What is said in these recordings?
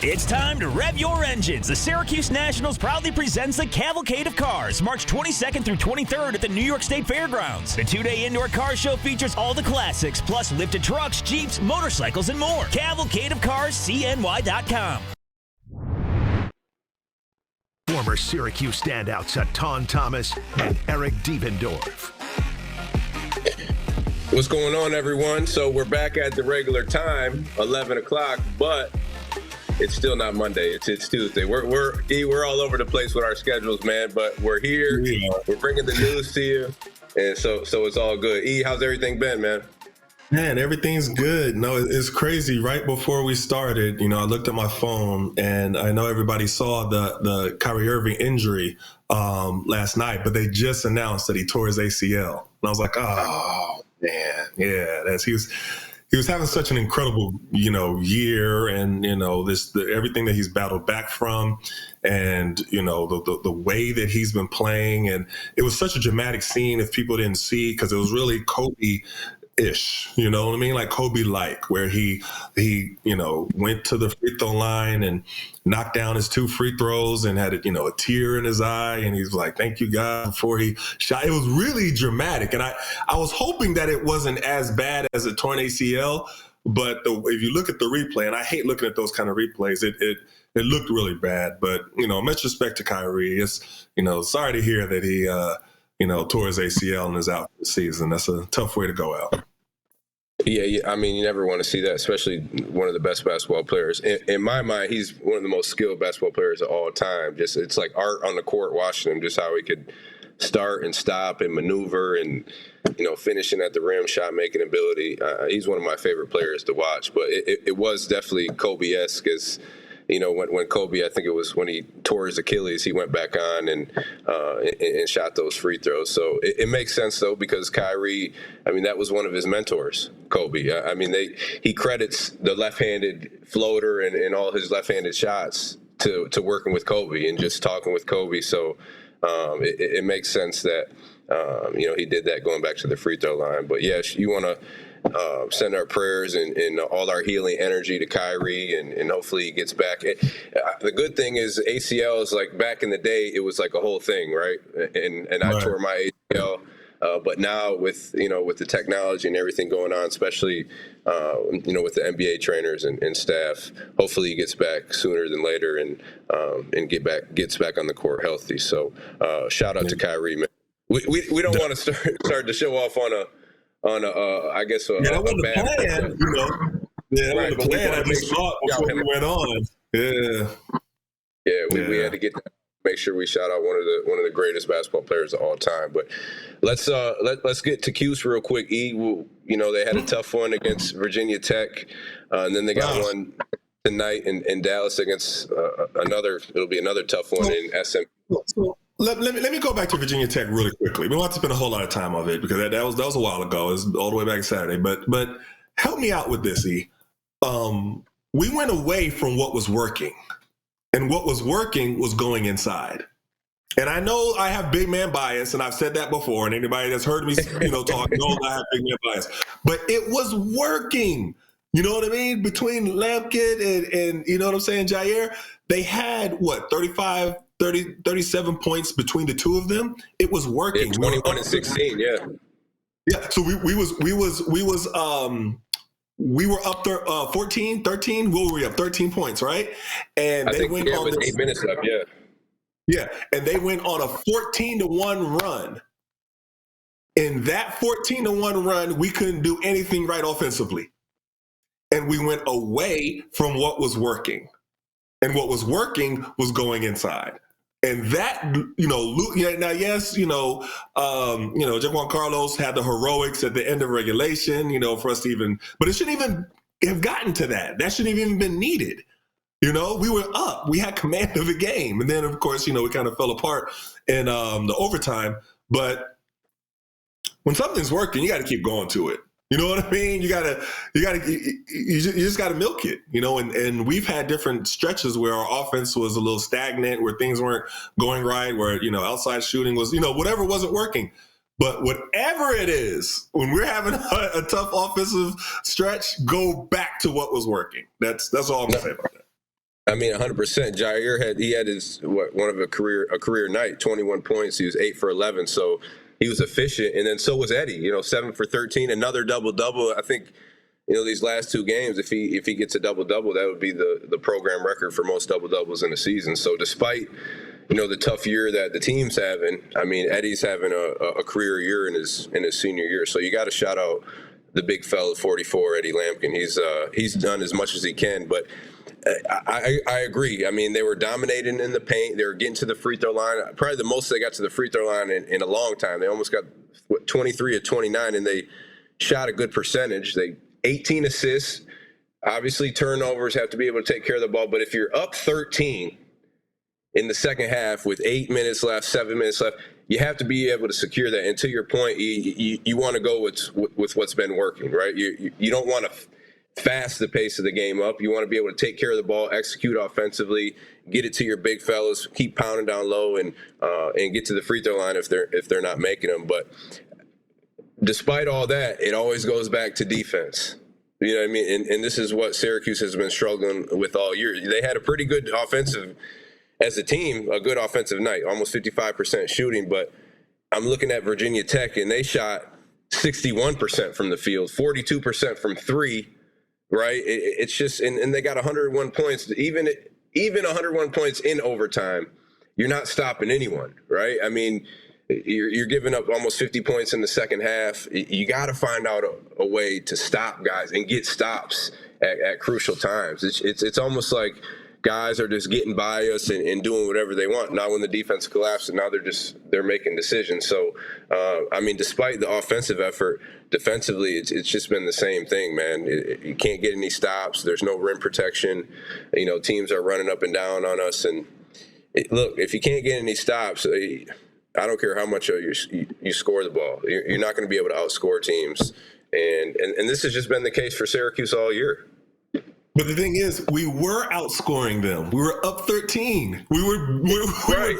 It's time to rev your engines. The Syracuse Nationals proudly presents the Cavalcade of Cars, March 22nd through 23rd at the New York State Fairgrounds. The two-day indoor car show features all the classics, plus lifted trucks, Jeeps, motorcycles, and more. Cavalcade of Cars, CNY.com. Former Syracuse standouts Etan Thomas and Eric Devendorf. What's going on, everyone? So we're back at the regular time, 11 o'clock, but it's still not Monday. It's Tuesday. We're all over the place with our schedules, man. But we're here. Yeah. We're bringing the news to you, and so it's all good. E, how's everything been, man? Man, everything's good. No, it's crazy. Right before we started, I looked at my phone, and I know everybody saw the Kyrie Irving injury last night, but they just announced that he tore his ACL, and I was like, oh man, yeah, he was having such an incredible, year, and everything that he's battled back from, and the way that he's been playing, and it was such a dramatic scene if people didn't see, because it was really Kobe-ish, you know what I mean? Like Kobe-like, where he went to the free throw line and knocked down his 2 free throws and had a tear in his eye, and he's like, "Thank you, God," before he shot. It was really dramatic, and I was hoping that it wasn't as bad as a torn ACL, but if you look at the replay, and I hate looking at those kind of replays, it looked really bad. But much respect to Kyrie. It's sorry to hear that he tore his ACL and is out for the season. That's a tough way to go out. Yeah. I mean, you never want to see that, especially one of the best basketball players. In my mind, he's one of the most skilled basketball players of all time. Just it's like art on the court watching him, just how he could start and stop and maneuver and, finishing at the rim, shot making ability. He's one of my favorite players to watch. But it was definitely Kobe-esque as – when Kobe, I think it was when he tore his Achilles, he went back on and shot those free throws. So it makes sense, though, because Kyrie, that was one of his mentors, Kobe. He credits the left-handed floater and all his left-handed shots to working with Kobe and just talking with Kobe. So it makes sense that, he did that going back to the free throw line. But, yes, you want to send our prayers and all our healing energy to Kyrie, and hopefully he gets back. The good thing is ACL is like back in the day, it was like a whole thing, right? And I tore my ACL, but now with the technology and everything going on, especially with the NBA trainers and staff, hopefully he gets back sooner than later and gets back on the court healthy. So shout out to Kyrie, man. We don't want to start the show off on a I guess a that was bad the plan, Yeah, that was the plan. I just thought before we went on. Yeah. We had to make sure we shout out one of the greatest basketball players of all time. But let's get to Cuse real quick. They had a tough one against Virginia Tech, and then they got one tonight in Dallas against It'll be another tough one in SM. Let me go back to Virginia Tech really quickly. We don't have to spend a whole lot of time on it because that was a while ago. It was all the way back Saturday. But help me out with this, E. We went away from what was working, and what was working was going inside. And I know I have big man bias, and I've said that before. And anybody that's heard me, talk knows I have big man bias. But it was working. You know what I mean? Between Lampkin and you know what I'm saying, Jair, they had 37 points between the two of them. It was working. Yeah, 21 and 16, yeah. Yeah, so we were up there 14, 13. What were we up? 13 points, right? And I think, with 8 minutes left, yeah. Yeah, and they went on a 14-1 run. In that 14-1 run, we couldn't do anything right offensively. And we went away from what was working. And what was working was going inside. And that, now, yes, Jaquan Carlos had the heroics at the end of regulation, for us to even, but it shouldn't even have gotten to that. That shouldn't have even been needed. We were up. We had command of the game. And then, of course, we kind of fell apart in the overtime. But when something's working, you got to keep going to it. You know what I mean? You just got to milk it, and we've had different stretches where our offense was a little stagnant, where things weren't going right, where, outside shooting was, whatever wasn't working. But whatever it is, when we're having a tough offensive stretch, go back to what was working. That's all I'm going to say about that. I mean, 100%. Jair had his one of a career night, 21 points. He was 8 for 11, so he was efficient. And then so was Eddie. 7 for 13, another double. I think these last two games, if he gets a double, that would be the program record for most doubles in a season. So despite the tough year that the team's having, I mean, Eddie's having a career year in his senior year. So you got to shout out the big fella, 44, Eddie Lampkin. He's done as much as he can, but I agree. I mean, they were dominating in the paint. They were getting to the free throw line. Probably the most they got to the free throw line in a long time. They almost got 23 of 29, and they shot a good percentage. They 18 assists. Obviously, turnovers have to be able to take care of the ball. But if you're up 13 in the second half with 8 minutes left, 7 minutes left, you have to be able to secure that. And to your point, you want to go with what's been working, right? You don't want to fast the pace of the game up. You want to be able to take care of the ball, execute offensively, get it to your big fellas, keep pounding down low, and get to the free throw line if they're not making them. But despite all that, it always goes back to defense. You know what I mean? And this is what Syracuse has been struggling with all year. They had a pretty good offensive, as a team, a good offensive night, almost 55% shooting. But I'm looking at Virginia Tech, and they shot 61% from the field, 42% from three. Right, it's just, and they got 101 points. Even 101 points in overtime, you're not stopping anyone, right? I mean, you're giving up almost 50 points in the second half. You got to find out a way to stop guys and get stops at crucial times. It's almost like guys are just getting by us and doing whatever they want. Now when the defense collapses, now they're making decisions. So, I mean, despite the offensive effort, defensively, it's just been the same thing, man. You can't get any stops. There's no rim protection. Teams are running up and down on us. And look, if you can't get any stops, I don't care how much you score the ball. You're not going to be able to outscore teams. And this has just been the case for Syracuse all year. But the thing is, we were outscoring them. We were up 13. We were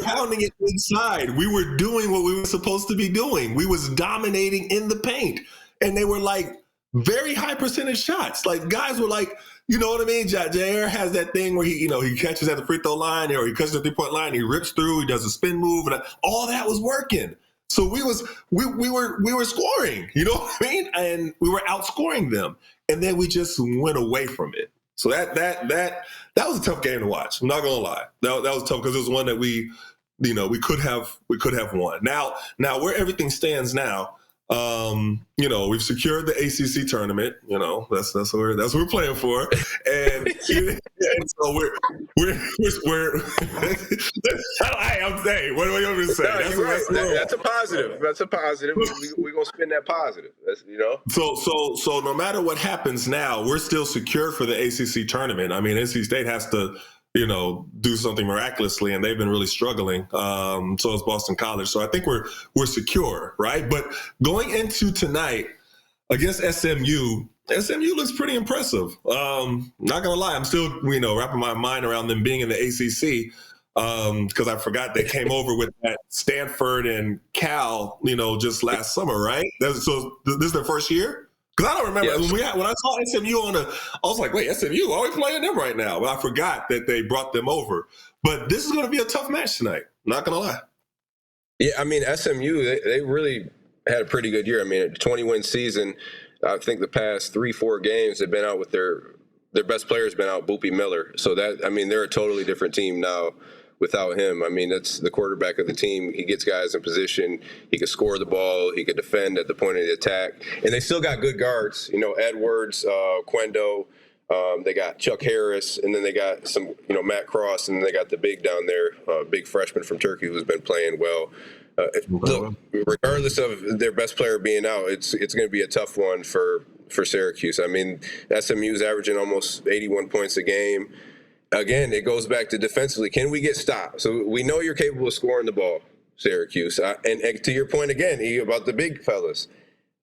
pounding it inside. We were doing what we were supposed to be doing. We was dominating in the paint. And they were like very high percentage shots. Like guys were like, you know what I mean? Jair has that thing where he catches at the free throw line or he catches at the 3-point line, he rips through, he does a spin move, and all that was working. So we were scoring, you know what I mean? And we were outscoring them. And then we just went away from it. So that was a tough game to watch. I'm not gonna lie. That was tough because it was one that we could have won. Now where everything stands now, we've secured the ACC tournament. That's what we're playing for, and so we're I'm saying, what do you want me to say? No, that's a positive. That's a positive. We're gonna spin that positive. So no matter what happens now, we're still secure for the ACC tournament. I mean, NC State has to do something miraculously, and they've been really struggling. So is Boston College. So I think we're secure, right? But going into tonight against SMU looks pretty impressive. Not gonna lie, I'm still wrapping my mind around them being in the ACC because I forgot they came over with that Stanford and Cal, just last summer, right? So this is their first year. Because I don't remember when I saw SMU I was like, wait, SMU, why are we playing them right now? But I forgot that they brought them over. But this is going to be a tough match tonight. Not going to lie. Yeah, I mean, SMU, they really had a pretty good year. I mean, a 20-win season. I think the past 3-4 games they've been out with their best player's been out, Boopy Miller. So they're a totally different team now. Without him, I mean, that's the quarterback of the team. He gets guys in position. He can score the ball. He can defend at the point of the attack. And they still got good guards. Edwards, Quendo. They got Chuck Harris, and then they got some, Matt Cross, and then they got the big down there, big freshman from Turkey who's been playing well. Look, regardless of their best player being out, it's going to be a tough one for Syracuse. I mean, SMU's averaging almost 81 points a game. Again, it goes back to defensively. Can we get stopped? So we know you're capable of scoring the ball, Syracuse. And to your point again, E, about the big fellas,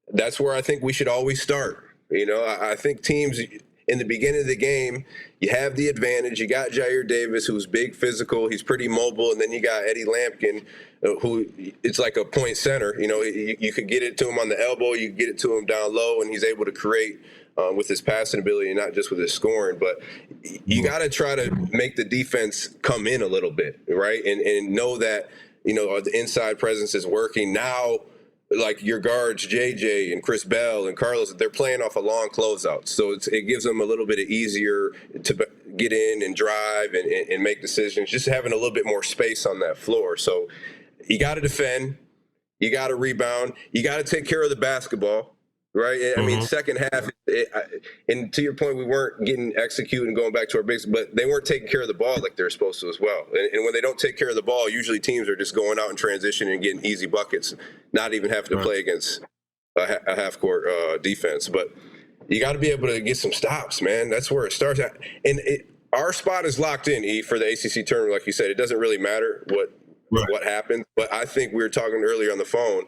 that's where I think we should always start. I think teams in the beginning of the game, you have the advantage. You got Jair Davis, who's big, physical. He's pretty mobile. And then you got Eddie Lampkin, who it's like a point center. You could get it to him on the elbow. You could get it to him down low, and he's able to create with his passing ability and not just with his scoring. But you got to try to make the defense come in a little bit, right? And know that, the inside presence is working now. Like your guards, JJ and Chris Bell and Carlos, they're playing off a long closeout. So it gives them a little bit of easier to get in and drive and make decisions, just having a little bit more space on that floor. So you got to defend, you got to rebound, you got to take care of the basketball, right? I mean, second half, and to your point, we weren't getting executed and going back to our basics, but they weren't taking care of the ball like they're supposed to as well. And when they don't take care of the ball, usually teams are just going out in transition and getting easy buckets, not even having to play against a half-court defense. But you got to be able to get some stops, man. That's where it starts at. And our spot is locked in, E, for the ACC tournament. Like you said, it doesn't really matter what happens. But I think we were talking earlier on the phone,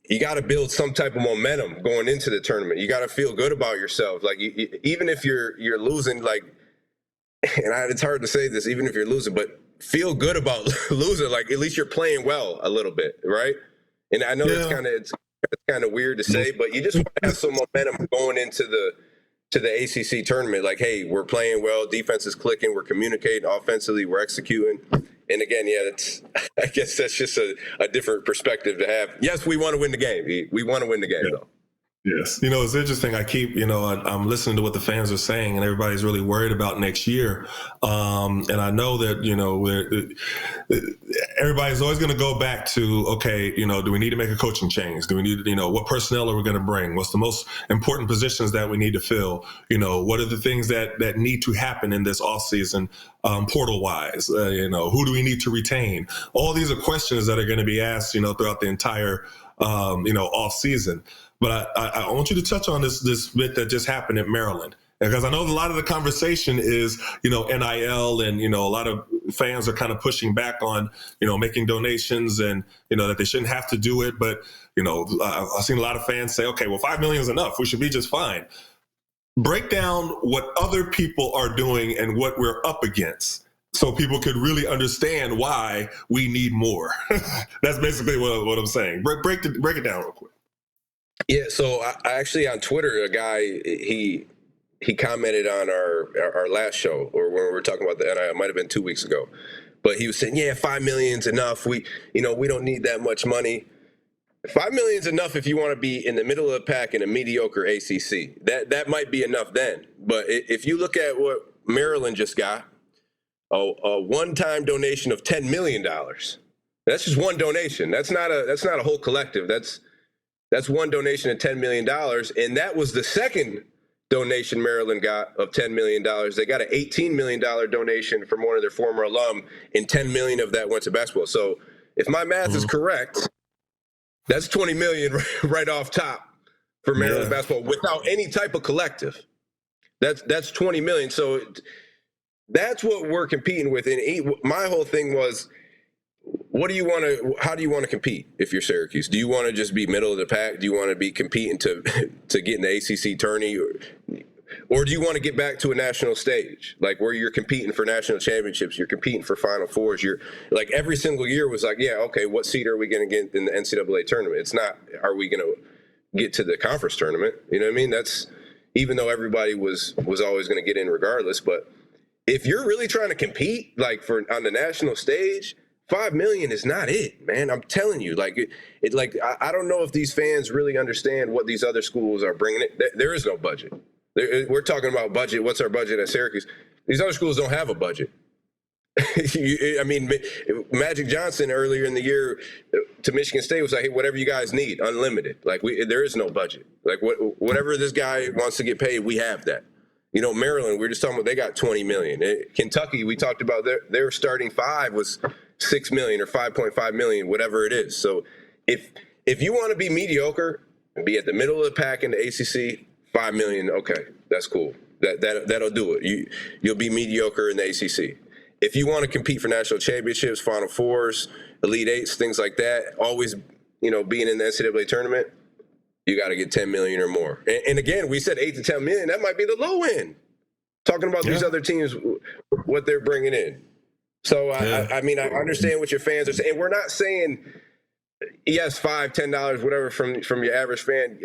you got to build some type of momentum going into the tournament. You got to feel good about yourself. Like even if you're losing, like, and it's hard to say this, even if you're losing, but feel good about losing. Like at least you're playing well a little bit, right? And I know it's kind of weird to say, but you just want to have some momentum going into the ACC tournament. Like, hey, we're playing well, defense is clicking, we're communicating offensively, we're executing. And again, I guess that's just a different perspective to have. Yes, we want to win the game. We want to win the game, though. Yes. It's interesting. I keep, I'm listening to what the fans are saying, and everybody's really worried about next year. And I know that, everybody's always going to go back to, okay, do we need to make a coaching change? Do we need, what personnel are we going to bring? What's the most important positions that we need to fill? What are the things that need to happen in this offseason, portal wise? Who do we need to retain? All these are questions that are going to be asked, throughout the entire, off season. But I want you to touch on this bit that just happened in Maryland, because I know a lot of the conversation is, NIL, and, a lot of fans are kind of pushing back on, making donations and, that they shouldn't have to do it. But, I've seen a lot of fans say, okay, well, $5 million is enough. We should be just fine. Break down what other people are doing and what we're up against, so people could really understand why we need more. That's basically what I'm saying. Break it down real quick. Yeah, so I actually on Twitter, a guy, he commented on our last show, or when we were talking about the NIL, it might have been 2 weeks ago, but he was saying, yeah, $5 million's enough. We don't need that much money. $5 million's enough if you want to be in the middle of the pack in a mediocre ACC. That might be enough then. But if you look at what Maryland just got, a one-time donation of $10 million. That's just one donation. That's not a whole collective. That's one donation of $10 million, and that was the second donation Maryland got of $10 million. They got an $18 million donation from one of their former alum, and $10 million of that went to basketball. So if my math is correct, that's $20 million right off top for Maryland basketball without any type of collective. That's $20 million. So that's what we're competing with. And my whole thing was, how do you want to compete if you're Syracuse? Do you want to just be middle of the pack? Do you want to be competing to get in the ACC tourney? Or do you want to get back to a national stage, like where you're competing for national championships, you're competing for Final Fours, you're like every single year was like, yeah, okay, what seed are we going to get in the NCAA tournament? It's not, are we going to get to the conference tournament? You know what I mean? That's, even though everybody was always going to get in regardless, but if you're really trying to compete like on the national stage, $5 million is not it, man. I'm telling you, I don't know if these fans really understand what these other schools are bringing it. There is no budget. We're talking about budget. What's our budget at Syracuse? These other schools don't have a budget. I mean, Magic Johnson earlier in the year to Michigan State was like, hey, whatever you guys need, unlimited. Like there is no budget. Like whatever this guy wants to get paid, we have that. Maryland, we were just talking about, they got $20 million. Kentucky, we talked about their starting five was $6 million or $5.5 million, whatever it is. So if you want to be mediocre and be at the middle of the pack in the ACC, $5 million, okay, that's cool. That'll do it. You'll be mediocre in the ACC. If you want to compete for national championships, Final Fours, Elite Eights, things like that, always, being in the NCAA tournament, you got to get $10 million or more. And again, we said $8 to $10 million. That might be the low end. Talking about these other teams, what they're bringing in. So I mean, I understand what your fans are saying. We're not saying yes, $5, $10, whatever from your average fan.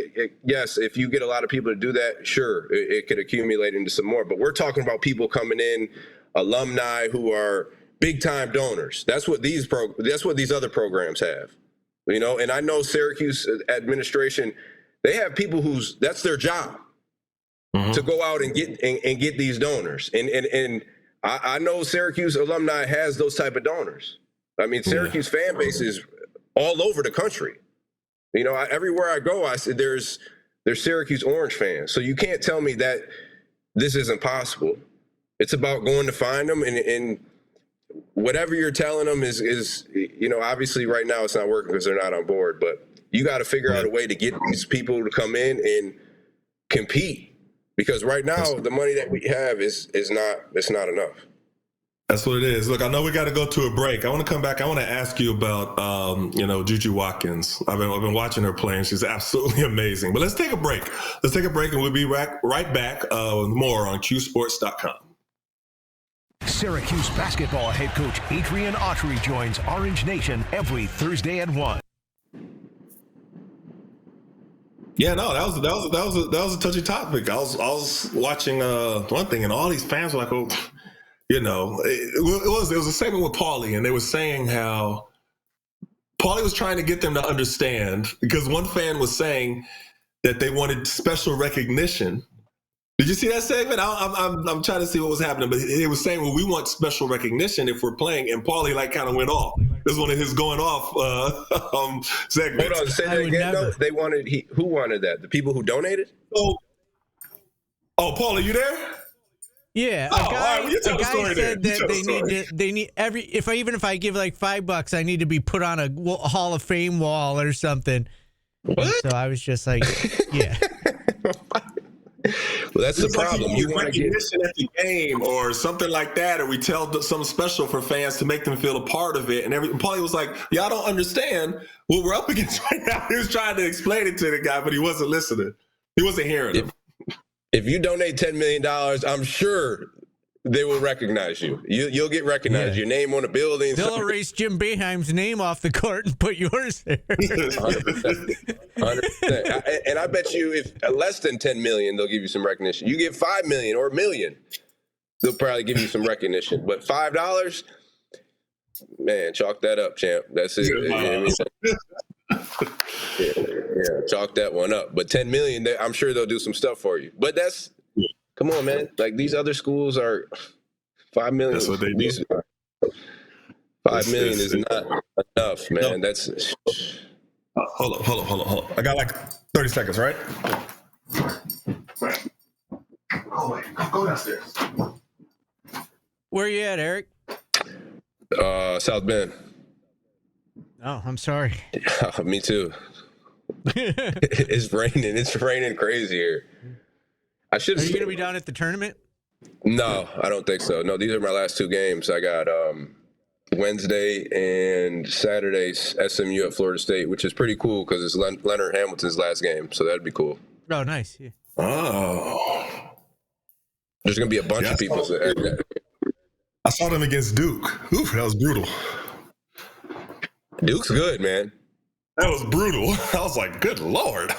Yes, if you get a lot of people to do that, sure, it could accumulate into some more. But we're talking about people coming in, alumni who are big time donors. That's what these other programs have, And I know Syracuse administration, they have people that's their job to go out and get these donors. And I know Syracuse alumni has those type of donors. I mean, Syracuse fan base is all over the country. Everywhere I go, I see there's Syracuse Orange fans. So you can't tell me that this isn't possible. It's about going to find them, and whatever you're telling them is obviously right now it's not working because they're not on board. But you got to figure out a way to get these people to come in and compete, because right now the money that we have is not enough. That's what it is. Look, I know we got to go to a break. I want to come back. I want to ask you about, JuJu Watkins. I've been watching her play, and she's absolutely amazing. But let's take a break. And we'll be right back with more on QSports.com. Syracuse basketball head coach Adrian Autry joins Orange Nation every Thursday at 1. Yeah, no, that was a touchy topic. I was watching one thing, and all these fans were like, "Oh." It was a segment with Paulie, and they were saying how Paulie was trying to get them to understand, because one fan was saying that they wanted special recognition. Did you see that segment? I'm trying to see what was happening, but he was saying, well, we want special recognition if we're playing, and Paulie kind of went off. This is one of his going off segments. Hold on, say that again. No, they wanted. Who wanted that? The people who donated? Oh, Paulie, you there? Yeah, a guy said that they need if I give like $5, I need to be put on a Hall of Fame wall or something. What? So I was just like, yeah. Well, that's the problem. You want recognition at the game or something like that, or we tell something special for fans to make them feel a part of it. And Paulie was like, y'all don't understand what we're up against right now. He was trying to explain it to the guy, but he wasn't listening. He wasn't hearing him. If you donate $10 million, I'm sure they will recognize you. You'll get recognized. Your name on a building. They'll erase Jim Boeheim's name off the court and put yours there. 100%. And I bet you if less than 10 million, they'll give you some recognition. You get 5 million or $1 million, they'll probably give you some recognition. But $5, man, chalk that up, champ. That's it. Yeah, chalk that one up. But 10 million, I'm sure they'll do some stuff for you. But come on, man. Like, these other schools are 5 million. That's what they do. 5 million is not enough, man. No. That's. Hold on. I got like 30 seconds, right? Oh, wait. Go downstairs. Where you at, Eric? South Bend. Oh, I'm sorry. Me too. It's raining. It's raining crazy here. Are you going to be down at the tournament? No, I don't think so. No, these are my last 2 games. I got Wednesday and Saturday's SMU at Florida State, which is pretty cool because it's Leonard Hamilton's last game, so that'd be cool. Oh, nice. Yeah. Oh. There's going to be a bunch of people. I saw them against Duke. Oof, that was brutal. Duke's good, man. That was brutal. I was like, good Lord.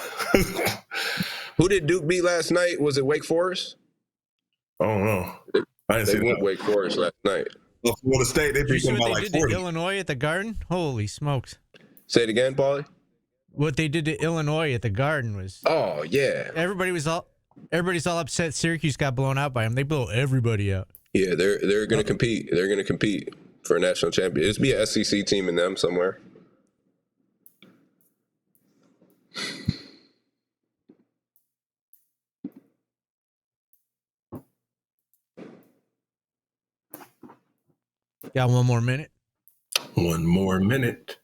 Who did Duke beat last night? Was it Wake Forest? I don't know. I didn't see that. Wake Forest last night. Well, Florida State, they beat them by like 40. They did to Illinois at the Garden? Holy smokes. Say it again, Paulie. What they did to Illinois at the Garden was... Oh, yeah. Everybody's all upset Syracuse got blown out by them. They blow everybody out. Yeah, they're going to compete. They're going to compete for a national championship. It'll be an SEC team in them somewhere. Got one more minute? One more minute.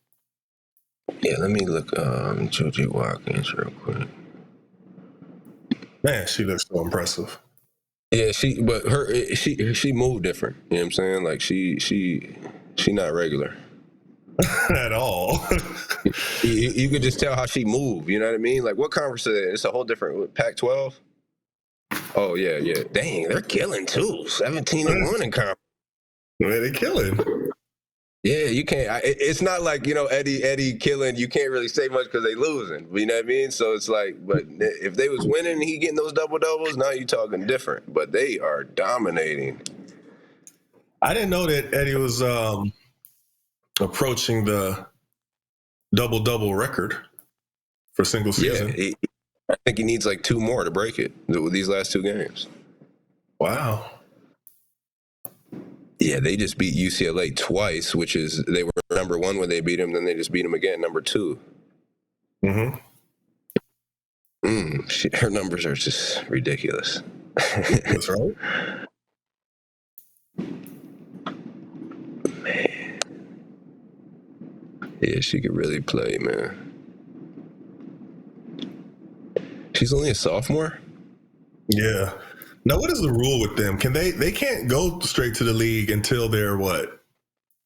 Yeah, let me look JuJu Watkins real quick. Man, she looks so impressive. Yeah, she moved different. You know what I'm saying? Like she not regular. At all. you could just tell how she moved. You know what I mean? Like, what conference is it? It's a whole different Pac-12. Oh yeah. Dang, they're killing too. 17-1 in conference. Man, they killing. Yeah, you can't. It's not like, Eddie killing. You can't really say much because they losing. You know what I mean? So it's like, but if they was winning and he getting those double doubles, now you talking different. But they are dominating. I didn't know that Eddie was approaching the double record for single season. Yeah, I think he needs like 2 more to break it with these last 2 games. Wow. Yeah, they just beat UCLA twice, which is they were number 1 when they beat him, then they just beat him again, number 2. Mm-hmm. Her numbers are just ridiculous. That's right. Man. Yeah, she could really play, man. She's only a sophomore? Yeah. Now, what is the rule with them? Can they can't go straight to the league until their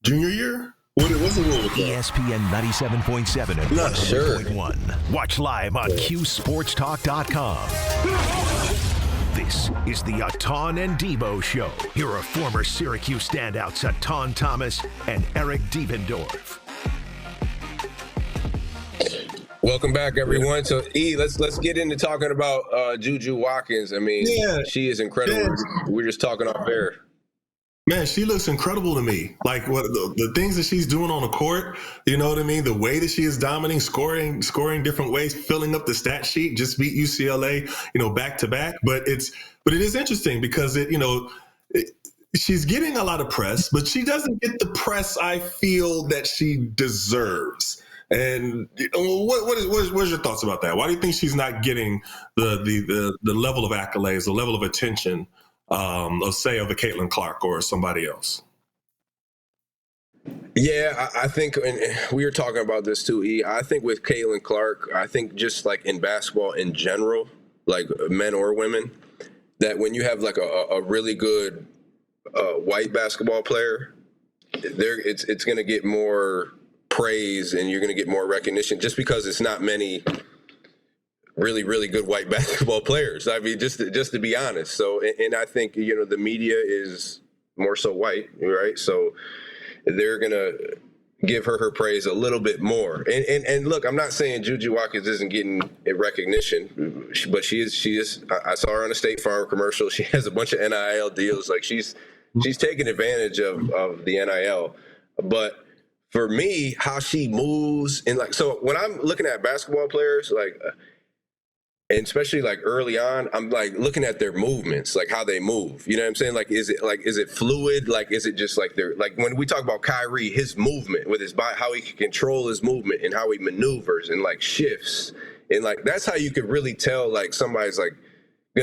junior year? What's the rule with that? ESPN 97.7 and 100.1. Watch live on QSportsTalk.com. This is the Etan and Devo Show. Here are former Syracuse standouts Etan Thomas and Eric Devendorf. Welcome back, everyone. So, let's get into talking about JuJu Watkins. I mean, she is incredible. Yeah. We're just talking off air. Man, she looks incredible to me. Like what the things that she's doing on the court, you know what I mean? The way that she is dominating, scoring different ways, filling up the stat sheet, just beat UCLA, back to back. But it is interesting because she's getting a lot of press, but she doesn't get the press I feel that she deserves. And what's your thoughts about that? Why do you think she's not getting the level of accolades, the level of attention, of a Caitlin Clark or somebody else? Yeah, I think, and we were talking about this too, E. I think with Caitlin Clark, I think just like in basketball in general, like men or women, that when you have like a really good white basketball player, it's going to get more praise and you're going to get more recognition just because it's not many really, really good white basketball players. I mean, just to be honest. So, and I think, the media is more so white, right? So they're going to give her praise a little bit more. And look, I'm not saying JuJu Watkins isn't getting recognition, but she is. I saw her on a State Farm commercial. She has a bunch of NIL deals. Like she's taking advantage of the NIL. But for me, how she moves and so when I'm looking at basketball players, and especially like early on, I'm like looking at their movements, like how they move. You know what I'm saying? Is it fluid? Is it just like they're like when we talk about Kyrie, his movement with his body, how he can control his movement and how he maneuvers and shifts. And that's how you could really tell somebody's going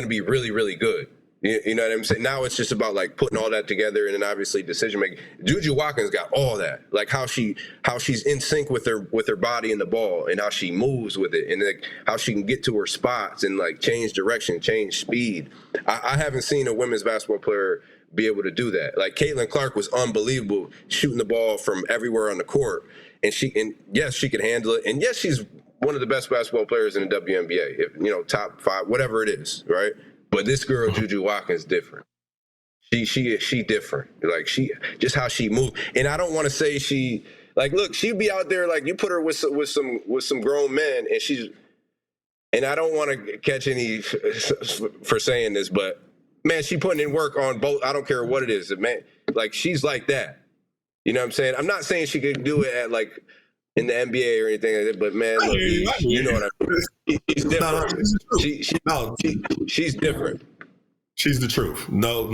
to be really, really good. You know what I'm saying? Now it's just about putting all that together and then obviously decision making. JuJu Watkins got all that, how she's in sync with her body and the ball and how she moves with it and how she can get to her spots and change direction, change speed. I haven't seen a women's basketball player be able to do that. Caitlin Clark was unbelievable shooting the ball from everywhere on the court, and yes, she could handle it, and yes, she's one of the best basketball players in the WNBA, top 5, whatever it is, right? But this girl, JuJu Watkins, different. She different. She just how she moves. And I don't want to say she look, she'd be out there you put her with some grown men and I don't want to catch any for saying this, but man, she putting in work on both. I don't care what it is, man. She's like that. You know what I'm saying? I'm not saying she could do it at in the NBA or anything like that, but man, look, you know what I mean. She's different. She's different. She's the truth. No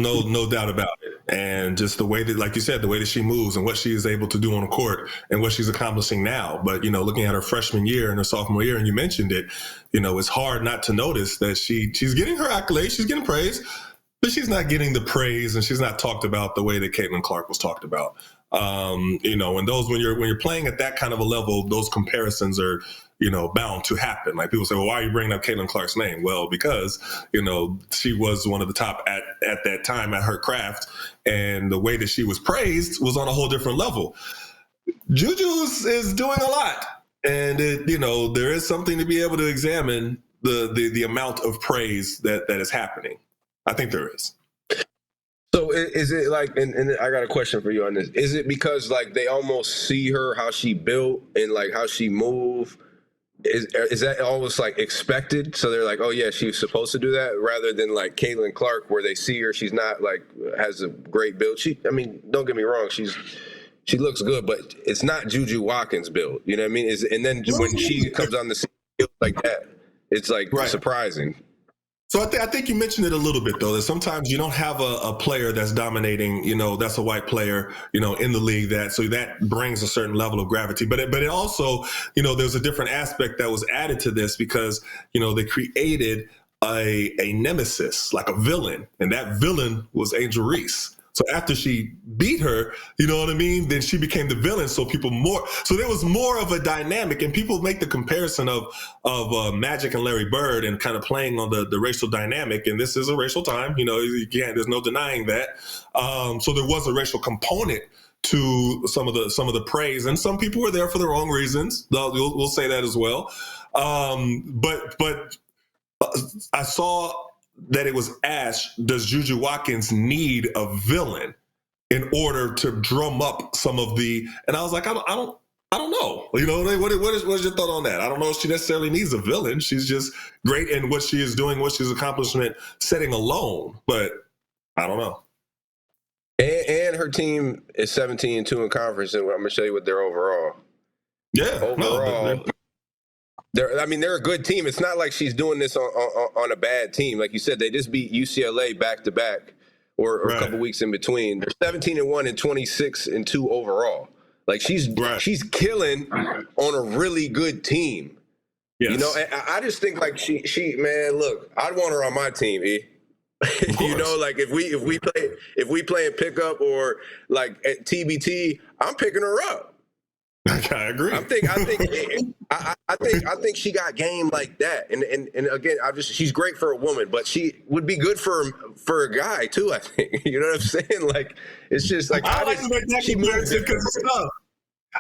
doubt about it. And just the way that, like you said, the way that she moves and what she is able to do on the court and what she's accomplishing now. But, looking at her freshman year and her sophomore year, and you mentioned it, it's hard not to notice that she's getting her accolades, she's getting praise, but she's not getting the praise and she's not talked about the way that Caitlin Clark was talked about. And when you're playing at that kind of a level, those comparisons are, bound to happen. People say, well, why are you bringing up Caitlin Clark's name? Well, because, she was one of the top at that time at her craft, and the way that she was praised was on a whole different level. JuJu is doing a lot, and there is something to be able to examine the amount of praise that is happening. I think there is. So is it like, and I got a question for you on this. Is it because like they almost see her how she built and like how she move? Is that almost like expected? So they're like, oh yeah, she's supposed to do that, rather than like Caitlin Clark, where they see her, she's not like has a great build. I mean, don't get me wrong, she looks good, but it's not JuJu Watkins build. You know what I mean? And then when she comes on the scene like that, it's like surprising. So I think you mentioned it a little bit, though, that sometimes you don't have a player that's dominating, that's a white player, in the league, so that brings a certain level of gravity. But it also, there's a different aspect that was added to this because, they created a nemesis, like a villain, and that villain was Angel Reese. So after she beat her, you know what I mean? Then she became the villain. So there was more of a dynamic, and people make the comparison of Magic and Larry Bird and kind of playing on the racial dynamic. And this is a racial time, there's no denying that. So there was a racial component to some of the praise, and some people were there for the wrong reasons. We'll say that as well. But I saw that it was asked, does JuJu Watkins need a villain in order to drum up some of the? And I was like, I don't know. What is your thought on that? I don't know if she necessarily needs a villain. She's just great in what she is doing, what she's accomplishment setting alone. But I don't know. And her team is 17-2 in conference, and I'm gonna show you what they're overall. Yeah, overall. They're a good team. It's not like she's doing this on a bad team. Like you said, they just beat UCLA back to back, or a couple weeks in between. They're 17-1 and 26-2 overall. Like she's killing on a really good team. Yes. And I just think like she man, look, I'd want her on my team. Like if we play in pickup or like at TBT, I'm picking her up. I agree. I think she got game like that, and again, she's great for a woman, but she would be good for a guy too. I think you know what I'm saying. Like it's just like I like to make that comparison because it's tough.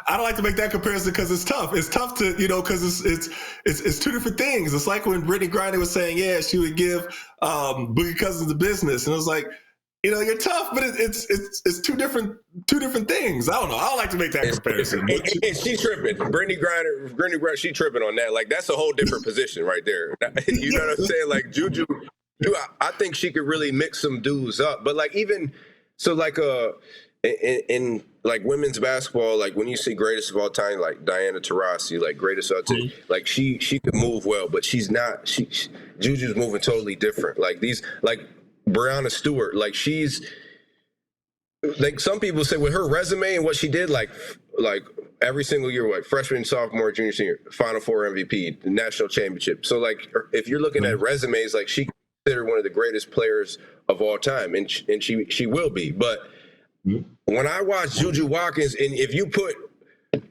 I don't like to make that comparison because it's tough. It's tough to because it's two different things. It's like when Brittany Griner was saying, yeah, she would give Boogie Cousins the business, and it was like, you're tough, but it's two different things. I don't know. I don't like to make that comparison. And she's tripping. Brittany Griner, she tripping on that. Like that's a whole different position right there. You know what I'm saying? Like JuJu, I think she could really mix some dudes up. But like even so, like in like women's basketball, like when you see greatest of all time, like Diana Taurasi, like greatest of all time, like she could move well, but she's not. JuJu's moving totally different. Like these like. Brianna Stewart, like she's like some people say with her resume and what she did, like every single year, like freshman, sophomore, junior, senior, Final Four MVP, the national championship. So like if you're looking at resumes, like she considered one of the greatest players of all time, and she will be. But when I watch JuJu Watkins, and if you put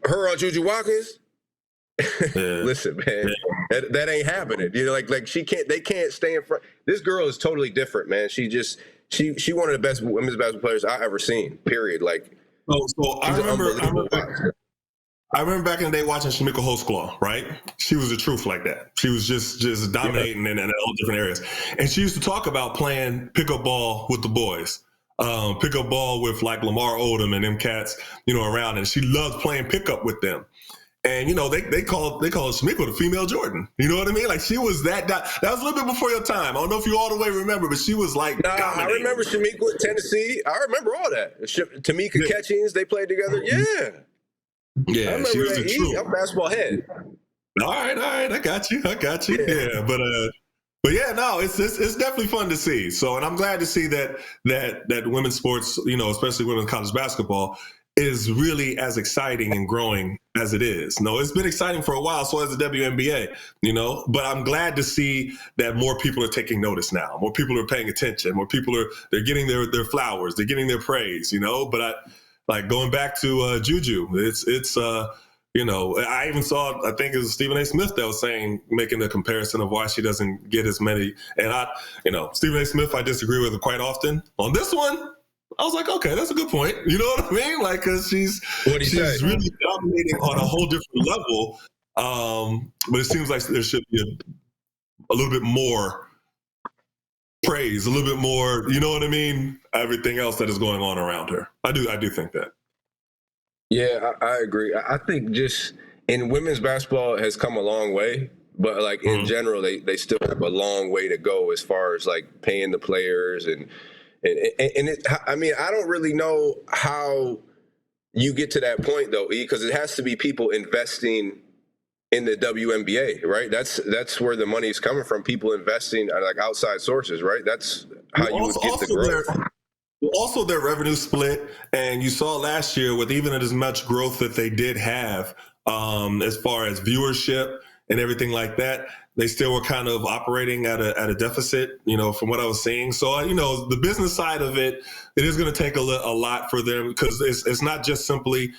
her on JuJu Watkins. Listen, man, that ain't happening. Like she can't. They can't stay in front. This girl is totally different, man. She one of the best women's basketball players I ever seen. Period. Like, so I remember back in the day watching Shamika Holtzclaw. Right, she was the truth like that. She was just dominating in all different areas, and she used to talk about playing pickup ball with the boys. Pickup ball with like Lamar Odom and them cats, around, and she loved playing pickup with them. And they called Shamika the female Jordan. You know what I mean? Like she was that was a little bit before your time. I don't know if you all the way remember, but she was like. I remember Shamika with Tennessee. I remember all that. Tamika Catchings, they played together. Yeah. Yeah, I remember she was the truth. I'm a basketball head. All right. I got you. Yeah, but yeah, no, it's definitely fun to see. So, and I'm glad to see that women's sports, especially women's college basketball, is really as exciting and growing as it is. No, it's been exciting for a while, so has the WNBA, but I'm glad to see that more people are taking notice now. More people are paying attention. More people they're getting their flowers. They're getting their praise, but I like going back to JuJu. It's I even saw, I think it was Stephen A. Smith that was making the comparison of why she doesn't get as many. And Stephen A. Smith, I disagree with her quite often. On this one, I was like, okay, that's a good point. You know what I mean? Like, because she's really dominating on a whole different level. But it seems like there should be a little bit more praise, a little bit more, you know what I mean? Everything else that is going on around her. I do think that. Yeah, I agree. I think just in women's basketball it has come a long way, but like in general, they still have a long way to go as far as like paying the players and it, I mean, I don't really know how you get to that point though, because it has to be people investing in the WNBA, right? That's where the money is coming from. People investing like outside sources, right? That's how you would get the growth. Also, their revenue split, and you saw last year with even as much growth that they did have, as far as viewership and everything like that, they still were kind of operating at a deficit, you know, from what I was seeing. So, you know, the business side of it is going to take a lot for them because it's not just simply,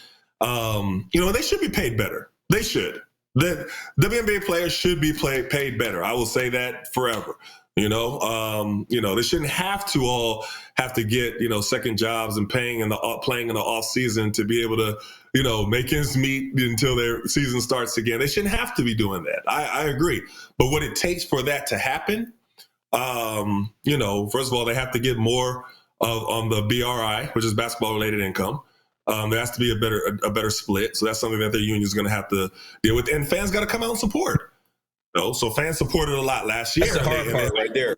you know, they should be paid better. They should. The WNBA players should be paid better. I will say that forever. You know, they shouldn't have to all have to get, you know, second jobs and playing in the off season to be able to, you know, make ends meet until their season starts again. They shouldn't have to be doing that. I agree. But what it takes for that to happen, you know, first of all, they have to get more on the BRI, which is basketball related income. There has to be a better split. So that's something that their union is going to have to deal with. And fans got to come out and support. No, so fans supported a lot last year. That's the hard part right there.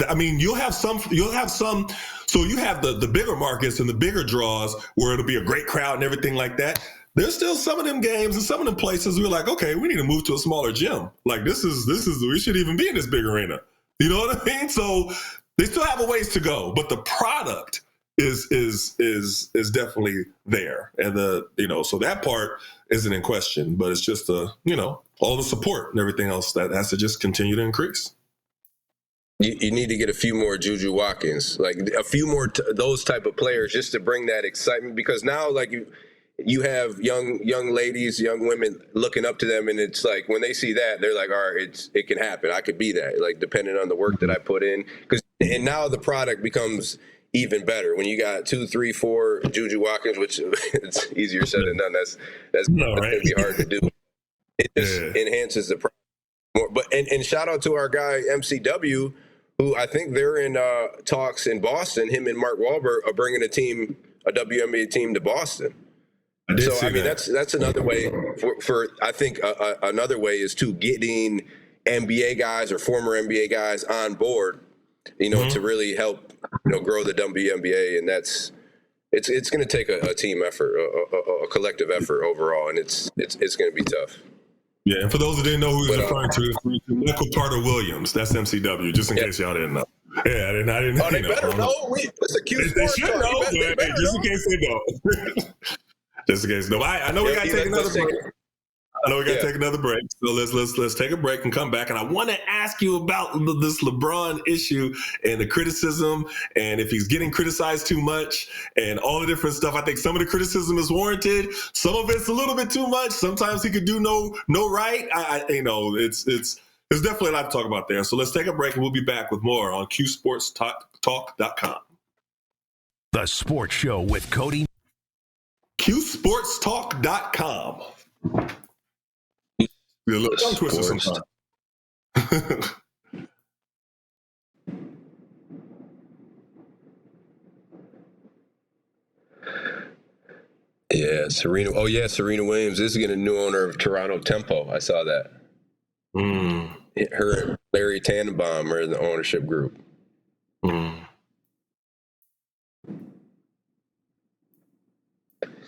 I mean, you'll have some. So you have the bigger markets and the bigger draws where it'll be a great crowd and everything like that. There's still some of them games and some of them places we're like, okay, we need to move to a smaller gym. Like this is we should even be in this big arena. You know what I mean? So they still have a ways to go, but the product is definitely there, and so that part isn't in question. But it's just all the support and everything else that has to just continue to increase. You need to get a few more JuJu Watkins, like a few more those type of players, just to bring that excitement. Because now, like you have young ladies, young women looking up to them, and it's like when they see that, they're like, all right, it can happen. I could be that. Like depending on the work that I put in, and now the product becomes even better when you got 2, 3, 4 JuJu Watkins, which it's easier said than done. That's gonna be hard to do. It just enhances the product more. But and shout out to our guy MCW, who I think they're in talks in Boston. Him and Mark Wahlberg are bringing a WNBA team to Boston. So I mean that's another way for I think another way is to getting NBA guys or former NBA guys on board, to really help grow the WNBA, and it's going to take a team effort, a collective effort overall, and it's going to be tough. Yeah, and for those that didn't know who he was referring to, it's Michael Carter Williams. That's MCW, just in case y'all didn't know. Yeah, I didn't. Oh, they better know. It's a cute sport. They should know, just in case they don't. Just in case. No, I know we got to take another break. Take another break. So let's take a break and come back. And I want to ask you about this LeBron issue and the criticism, and if he's getting criticized too much, and all the different stuff. I think some of the criticism is warranted. Some of it's a little bit too much. Sometimes he could do no right. It's definitely a lot to talk about there. So let's take a break, and we'll be back with more on QSportsTalk.com. The Sports Show with Cody. QSportsTalk.com. Yeah, look, tongue twister sometimes. Yeah, Serena. Oh, yeah, Serena Williams is getting a new owner of Toronto Tempo. I saw that. Her and Larry Tannenbaum are in the ownership group. Wow,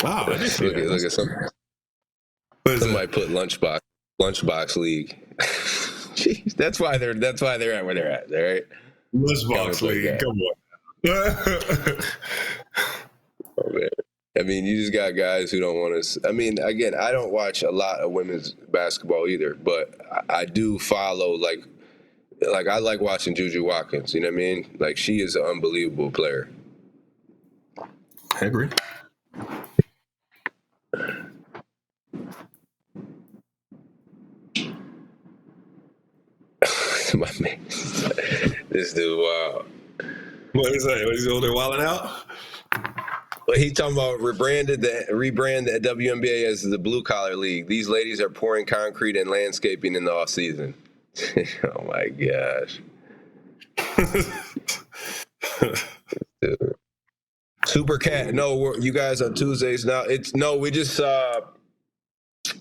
look at something. Somebody put Lunchbox League. Jeez, that's why they're at where they're at, right? Lunchbox League, come on. Oh man, I mean, you just got guys who don't want to. I mean, again, I don't watch a lot of women's basketball either, but I do follow like I like watching JuJu Watkins. You know what I mean? Like she is an unbelievable player. I agree. My man, this dude, wow. What is that? He's over there wilding out? Well, he talking about rebrand the WNBA as the blue collar league. These ladies are pouring concrete and landscaping in the off season. Oh my gosh. Super Cat. No, you guys on Tuesdays now.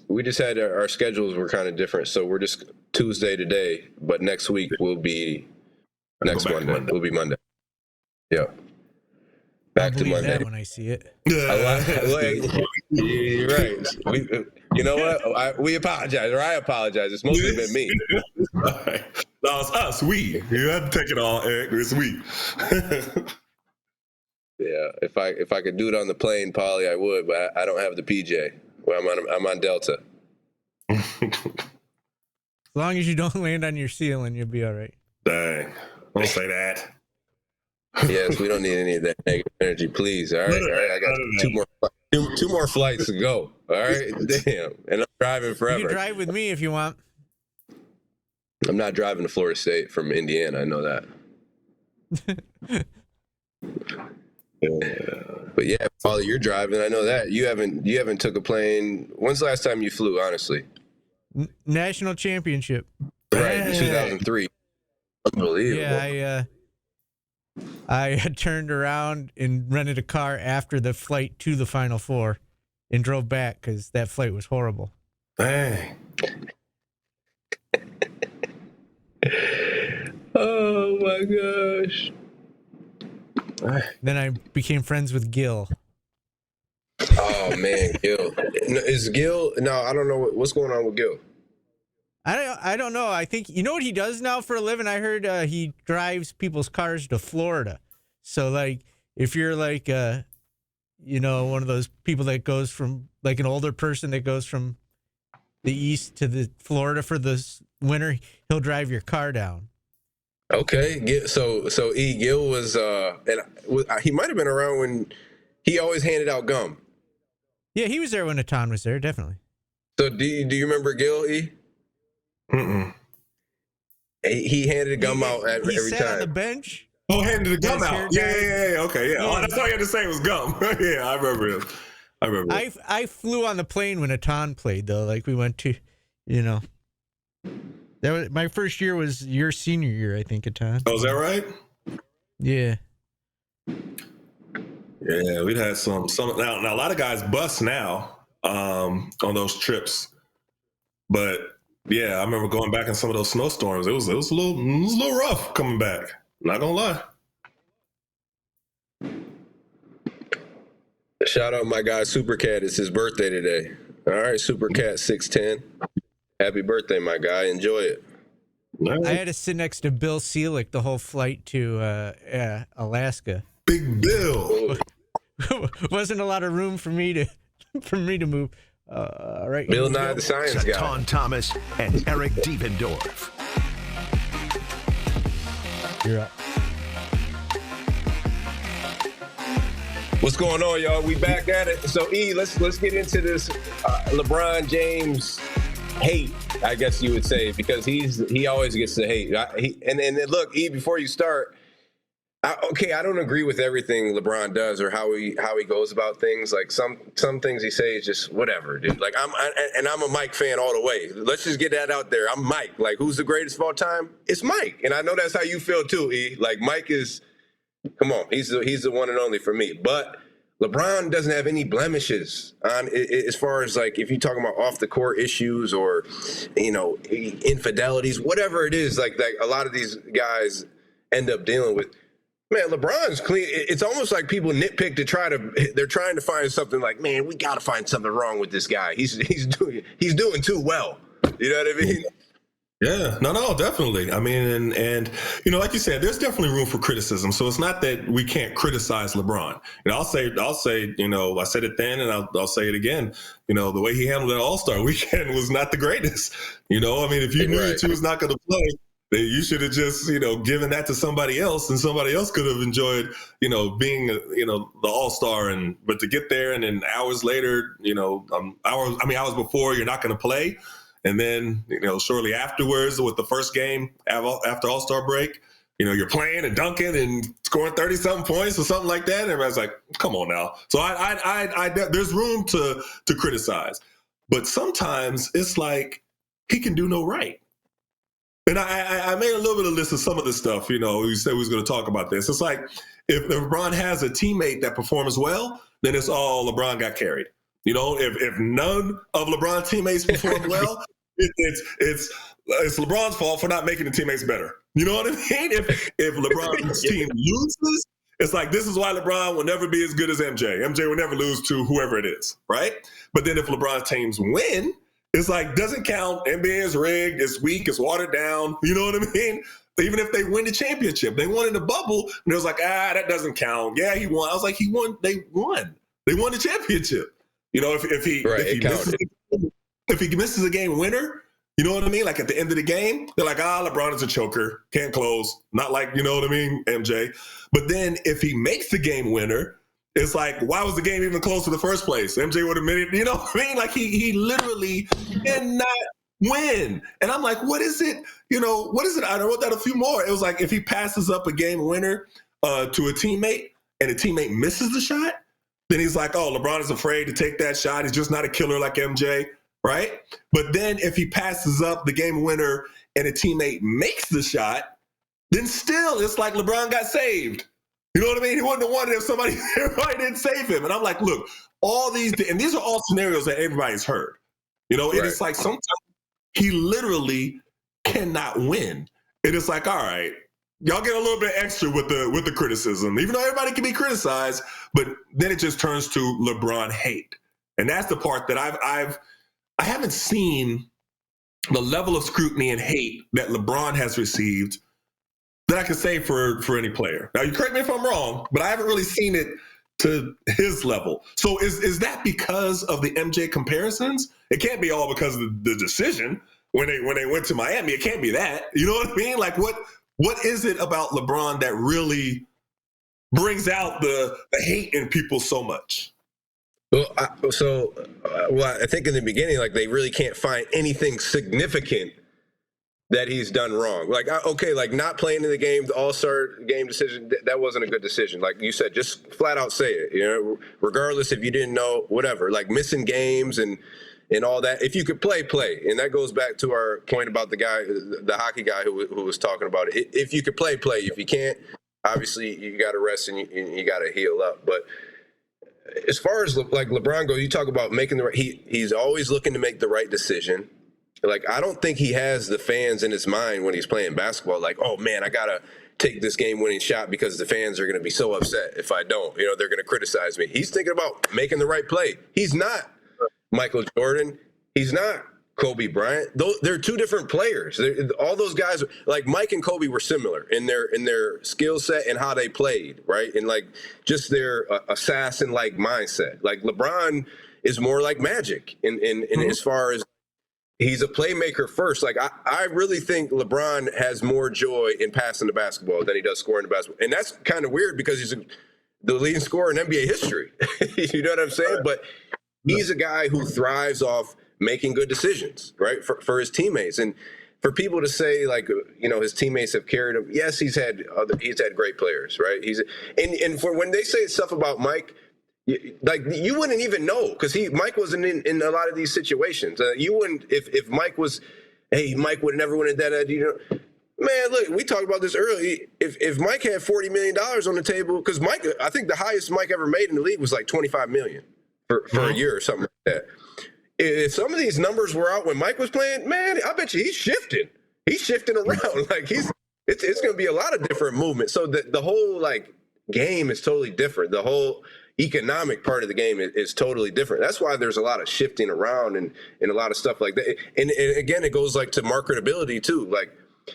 We just had our schedules were kind of different, so we're just Tuesday today. But next week will be next Monday. Will be Monday. Yeah. Back to Monday. That when I see it. You're right. You know what? We apologize, or I apologize. It's mostly been me. Right. No, it's us. We. You have to take it all, Eric. It's we. Yeah. If I could do it on the plane, Polly, I would, but I don't have the PJ. Well, I'm on Delta. As long as you don't land on your ceiling, you'll be all right. Dang. Don't say that. Yes, we don't need any of that negative energy, please. All right. I got two more flights to go. All right. Damn. And I'm driving forever. You can drive with me if you want. I'm not driving to Florida State from Indiana. I know that. But yeah, Paulie, you're driving. I know that. You haven't took a plane. When's the last time you flew, honestly? National championship. Right, 2003. Unbelievable. Yeah, I had turned around and rented a car after the flight to the Final Four and drove back because that flight was horrible. Dang. Oh, my gosh. Then I became friends with Gil. Oh, man, Gil. Is Gil... No, I don't know what's going on with Gil. I don't know. I think, you know what he does now for a living? I heard he drives people's cars to Florida. So, like, if you're like, one of those people that goes from, like an older person that goes from the east to the Florida for the winter, he'll drive your car down. Okay. So Gil was, and he might have been around when he always handed out gum. Yeah, he was there when Etan was there, definitely. So do you remember Gil, E? Mm-mm. He handed gum out every time. He sat on the bench. Oh, handed the gum out. Yeah. Okay, yeah. Oh, that's all you had to say was gum. Yeah, I remember him. I flew on the plane when Etan played, though. Like, we went to, that was my first year was your senior year, I think, Etan. Oh, is that right? Yeah. Yeah, we'd had some now a lot of guys bust now on those trips. But yeah, I remember going back in some of those snowstorms. It was a little rough coming back. Not gonna lie. Shout out my guy Super Cat. It's his birthday today. All right, Super Cat 6'10". Happy birthday, my guy. Enjoy it. Right. I had to sit next to Bill Selick the whole flight to Alaska. Big Bill. Wasn't a lot of room for me to move. All right, Bill Nye the Science Guy. Etan Thomas and Eric Dievendorf. You're up. What's going on, y'all? We back at it. So, E, let's get into this LeBron James hate, I guess you would say, because he always gets the hate. And look, E, before you start, I don't agree with everything LeBron does or how he goes about things. Like some things he says just whatever, dude. Like I'm a Mike fan all the way. Let's just get that out there. I'm Mike. Like, who's the greatest of all time? It's Mike, and I know that's how you feel too, E. Like, Mike is, come on, he's the one and only for me. But LeBron doesn't have any blemishes on as far as, like, if you're talking about off the court issues or infidelities, whatever it is. Like a lot of these guys end up dealing with. Man, LeBron's clean. It's almost like people nitpick they're trying to find something like, man, we got to find something wrong with this guy. He's doing too well. You know what I mean? Yeah, no, definitely. I mean, and like you said, there's definitely room for criticism. So it's not that we can't criticize LeBron. I'll say, I said it then, and I'll say it again. The way he handled that All-Star weekend was not the greatest. I mean, if you knew that you was not going to play, then you should have just, given that to somebody else, and somebody else could have enjoyed, being, the All-Star. But to get there, and then hours later, hours before, you're not going to play. And then, shortly afterwards, with the first game after All-Star break, you're playing and dunking and scoring 30-something points or something like that. And everybody's like, come on now. So there's room to criticize. But sometimes it's like he can do no right. And I made a little bit of list of some of the stuff, you know, we said we was going to talk about this. It's like if LeBron has a teammate that performs well, then it's all LeBron got carried. You know, if none of LeBron's teammates perform well, it's LeBron's fault for not making the teammates better. You know what I mean? If LeBron's team loses, it's like, this is why LeBron will never be as good as MJ. MJ will never lose to whoever it is, right? But then if LeBron's teams win, it's like, doesn't count. NBA is rigged. It's weak. It's watered down. You know what I mean? Even if they win the championship, they won in the bubble, and it was like, that doesn't count. Yeah, he won. I was like, he won. They won. They won the championship. You know, if he misses a game winner, you know what I mean? Like at the end of the game, they're like, LeBron is a choker, can't close. Not like, you know what I mean, MJ. But then if he makes the game winner, it's like, why was the game even close in the first place? MJ would have made it, you know what I mean? Like he literally cannot win. And I'm like, what is it? You know, what is it? I wrote that a few more. It was like, if he passes up a game winner to a teammate and the teammate misses the shot, then he's like, LeBron is afraid to take that shot. He's just not a killer like MJ, right? But then if he passes up the game winner and a teammate makes the shot, then still it's like LeBron got saved. You know what I mean? He wouldn't have won it if somebody didn't save him. And I'm like, look, all these, and these are all scenarios that everybody's heard. You know, and it's like sometimes he literally cannot win. And it's like, all right, y'all get a little bit extra with the criticism, even though everybody can be criticized, but then it just turns to LeBron hate. And that's the part that I haven't seen the level of scrutiny and hate that LeBron has received that I can say for any player. Now, you correct me if I'm wrong, but I haven't really seen it to his level. So is that because of the MJ comparisons? It can't be all because of the decision when they went to Miami. It can't be that. You know what I mean? Like what is it about LeBron that really brings out the hate in people so much? Well, I think in the beginning, like, they really can't find anything significant that he's done wrong. Like, okay, like not playing in the game, the All-Star game decision, that wasn't a good decision. Like you said, just flat out say it, you know, regardless if you didn't know, whatever, like missing games and all that. If you could play. And that goes back to our point about the hockey guy who was talking about it. If you could play. If you can't, obviously you got to rest and you got to heal up. But as far as like LeBron goes, you talk about making the right, he's always looking to make the right decision. Like, I don't think he has the fans in his mind when he's playing basketball. Like, oh man, I got to take this game-winning shot because the fans are going to be so upset if I don't. You know, they're going to criticize me. He's thinking about making the right play. He's not Michael Jordan. He's not Kobe Bryant. They're two different players. All those guys, like Mike and Kobe, were similar in their skill set and how they played, right? And like just their assassin-like mindset. Like LeBron is more like Magic in as far as he's a playmaker first. Like I really think LeBron has more joy in passing the basketball than he does scoring the basketball. And that's kind of weird because he's the leading scorer in NBA history. You know what I'm saying? But he's a guy who thrives off making good decisions, right? For his teammates. And for people to say, like, you know, his teammates have carried him. Yes, he's had great players, right? And for when they say stuff about Mike, like, you wouldn't even know because Mike wasn't in a lot of these situations. You wouldn't if Mike was, hey, Mike would never win that. You know, man, look, we talked about this earlier. If Mike had $40 million on the table, because Mike, I think the highest Mike ever made in the league was like $25 million for a year or something like that. If some of these numbers were out when Mike was playing, man, I bet you he's shifting. He's shifting around. Like it's going to be a lot of different movement. So the whole like game is totally different. The whole economic part of the game is totally different. That's why there's a lot of shifting around and a lot of stuff like that. And again, it goes like to marketability too. Like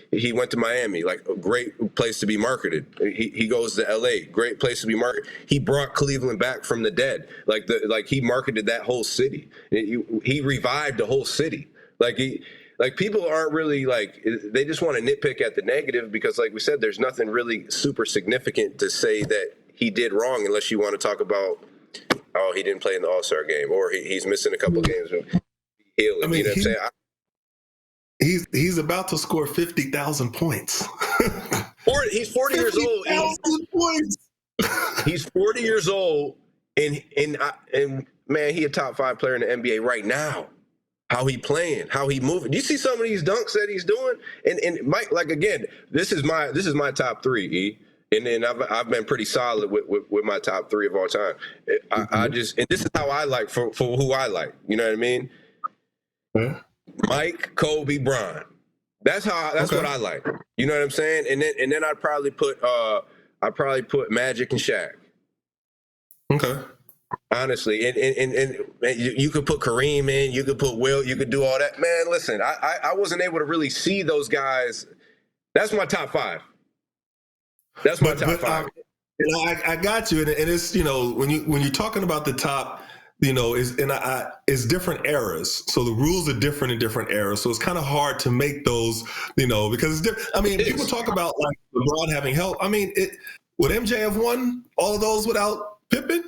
he went to Miami, like a great place to be marketed. He goes to LA, great place to be marketed. He brought Cleveland back from the dead. Like he marketed that whole city. He revived the whole city. Like people aren't really like, they just want to nitpick at the negative because like we said, there's nothing really super significant to say that he did wrong unless you want to talk about, oh, he didn't play in the All-Star game or he's missing a couple games. Healing, I mean, you know what I'm saying? He's about to score 50,000 points. He's 40 years old. 50,000 points. He's 40 years old, and man, he a top 5 player in the NBA right now. how he playing, how he moving. You see some of these dunks that he's doing, and Mike, like again, this is my top 3, E. And then I've been pretty solid with my top 3 of all time. I just, and this is how I like for who I like. You know what I mean? Yeah. Mike, Kobe, Bron. That's what I like. You know what I'm saying? And then I'd probably put Magic and Shaq. Okay. Honestly, and you could put Kareem in, you could put Will, you could do all that. Man, listen, I wasn't able to really see those guys. That's my top 5. That's my top 5. I got you, and it's when you're talking about the top, it's different eras. So the rules are different in different eras. So it's kind of hard to make those, because it's different. I mean, people talk about like LeBron having help. I mean, would MJ have won all of those without Pippen?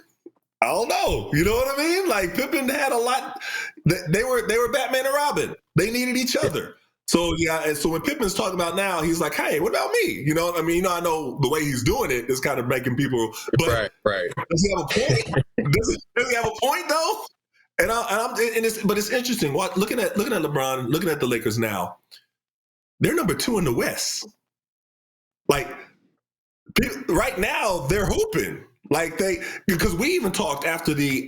I don't know. You know what I mean? Like Pippen had a lot. They were Batman and Robin. They needed each other. So yeah, and so when Pippen's talking about now, he's like, "Hey, what about me?" You know what I mean? I know the way he's doing it is kind of making people. But right. Does he have a point? does he have a point though? But it's interesting. Looking at LeBron, looking at the Lakers now, they're number 2 in the West. Like right now, they're hoping because we even talked after the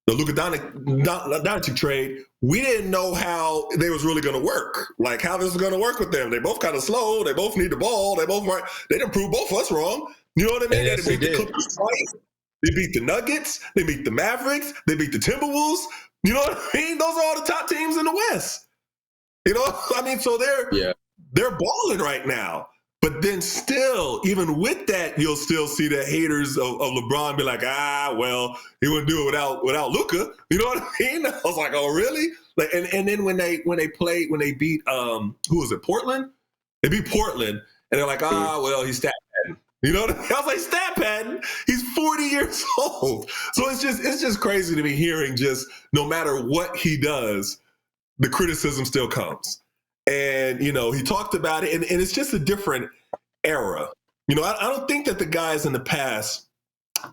Luka Doncic trade, we didn't know how they was really going to work, like how this was going to work with them. They both kind of slow. They both need the ball. They didn't prove both of us wrong. You know what I mean? Yes, they beat the Clippers twice. They beat the Nuggets. They beat the Mavericks. They beat the Timberwolves. You know what I mean? Those are all the top teams in the West. You know, I mean, so they're balling right now. But then still, even with that, you'll still see the haters of LeBron be like, well, he wouldn't do it without Luka. You know what I mean? I was like, oh, really? Like, and then when they beat who was it, Portland? They beat Portland, and they're like, well, he's stat padding. You know what I mean? I was like, stat padding? He's 40 years old. So it's just crazy to be hearing just no matter what he does, the criticism still comes. And, he talked about it, and it's just a different era. I don't think that the guys in the past,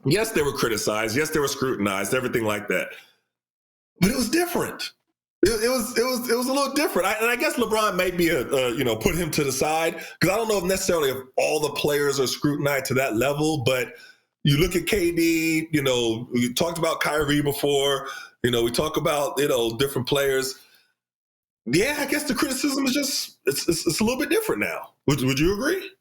yes, they were criticized. Yes, they were scrutinized, everything like that. But it was different. It was a little different. And I guess LeBron may be put him to the side, because I don't know if necessarily if all the players are scrutinized to that level. But you look at KD, we talked about Kyrie before, we talk about, different players. Yeah, I guess the criticism is just it's a little bit different now. Would you agree?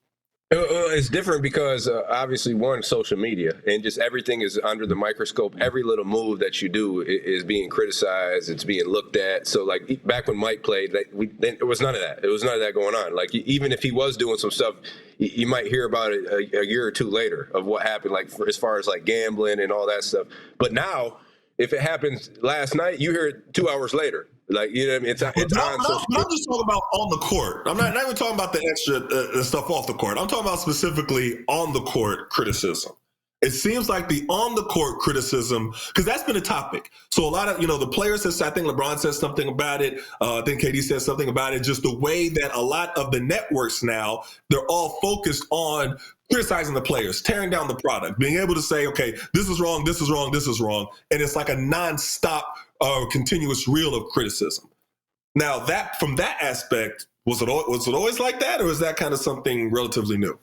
It's different because obviously, one, social media, and just everything is under the microscope. Every little move that you do is being criticized. It's being looked at. So, like back when Mike played, there was none of that. There was none of that going on. Like even if he was doing some stuff, you might hear about it a year or two later of what happened, like as far as like gambling and all that stuff. But now, if it happens last night, you hear it 2 hours later. Like, you know what I mean? It's on social media. I'm just talking about on the court. I'm not even talking about the extra stuff off the court. I'm talking about specifically on the court criticism. It seems like the on the court criticism, because that's been a topic. So a lot of, the players, I think LeBron said something about it. I think KD said something about it. Just the way that a lot of the networks now, they're all focused on criticizing the players, tearing down the product, being able to say, okay, this is wrong, this is wrong, this is wrong. And it's like a nonstop continuous reel of criticism. Now that from that aspect, was it always like that, or is that kind of something relatively new?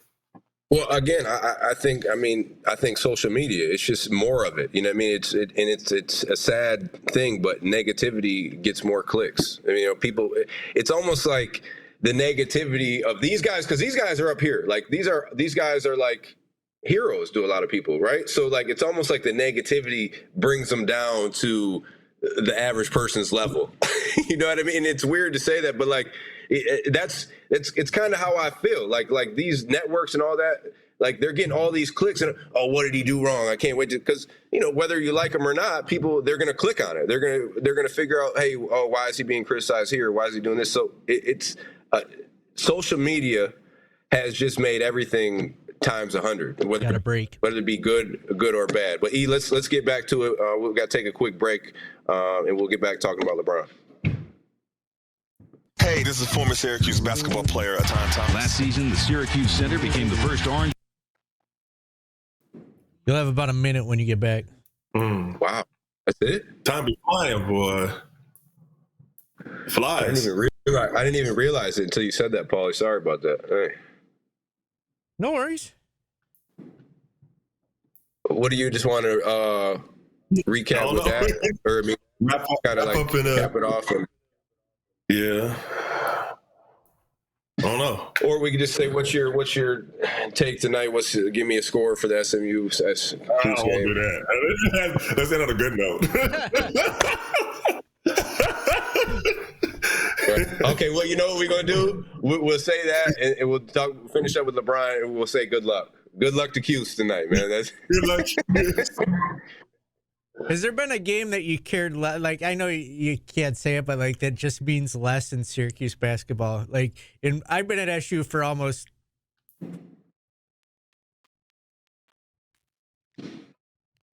Well, again, I think social media, it's just more of it. You know what I mean? It's a sad thing, but negativity gets more clicks. I mean, people, it's almost like the negativity of these guys, because these guys are up here. Like these guys are like heroes to a lot of people, right? So like it's almost like the negativity brings them down to the average person's level. You know what I mean? And it's weird to say that, but like it's kind of how I feel. Like these networks and all that, like they're getting all these clicks and what did he do wrong? I can't wait to, because whether you like him or not, people, they're gonna click on it. They're gonna figure out, hey, why is he being criticized here? Why is he doing this? So it's social media has just made everything times 100. Got a break. Whether it be good or bad. But let's get back to it. We've got to take a quick break, and we'll get back talking about LeBron. Hey, this is former Syracuse basketball player Etan Thomas. Last season, the Syracuse center became the first Orange. You'll have about a minute when you get back. Wow. That's it? Time be flying, boy. Flies. I didn't even realize it until you said that, Paulie. Sorry about that. Hey. No worries. What do you just want to recap with that? Or I mean, kind of like cap it off? Yeah. I don't know. Or we could just say, what's your take tonight? Give me a score for the SMU I don't want to do that. Let's end on a good note. Okay, well, you know what we're going to do? We'll say that, and we'll finish up with LeBron, and we'll say good luck. Good luck to Cuse tonight, man. Good luck. Has there been a game that you cared like? I know you can't say it, but like that just means less in Syracuse basketball. Like, I've been at SU for almost.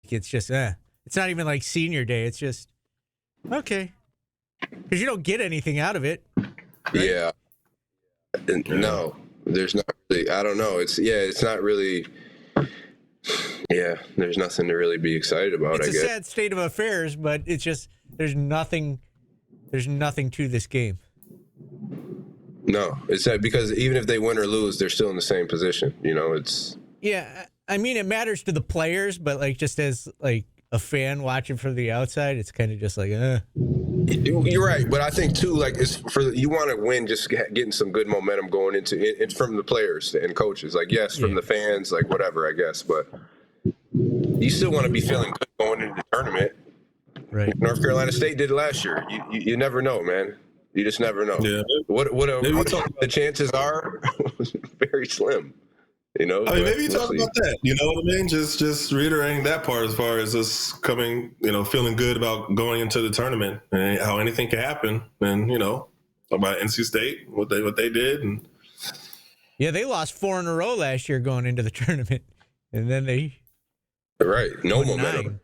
It's just it's not even like senior day. It's just okay because you don't get anything out of it. Right? Yeah. No, there's not really. I don't know. It's not really. Yeah, there's nothing to really be excited about. It's I guess. a sad state of affairs, but it's just there's nothing to this game. No, it's that because even if they win or lose, they're still in the same position. You know, it's. Yeah, I mean it matters to the players, but like just as like a fan watching from the outside, it's kind of just like. You're right, but I think too, like it's you want to win, just getting some good momentum going into it from the players and coaches. Like yes, from the fans, like whatever, I guess, but you still want to be feeling good going into the tournament. Right. North Carolina State did it last year. You never know, man. You just never know. Yeah. What the chances are? Very slim. You know, I mean, maybe you talk about that. You know what I mean? Just reiterating that part as far as us coming, feeling good about going into the tournament and how anything can happen. And talk about NC State, what they did, and they lost 4 in a row last year going into the tournament, and then they no momentum. 9.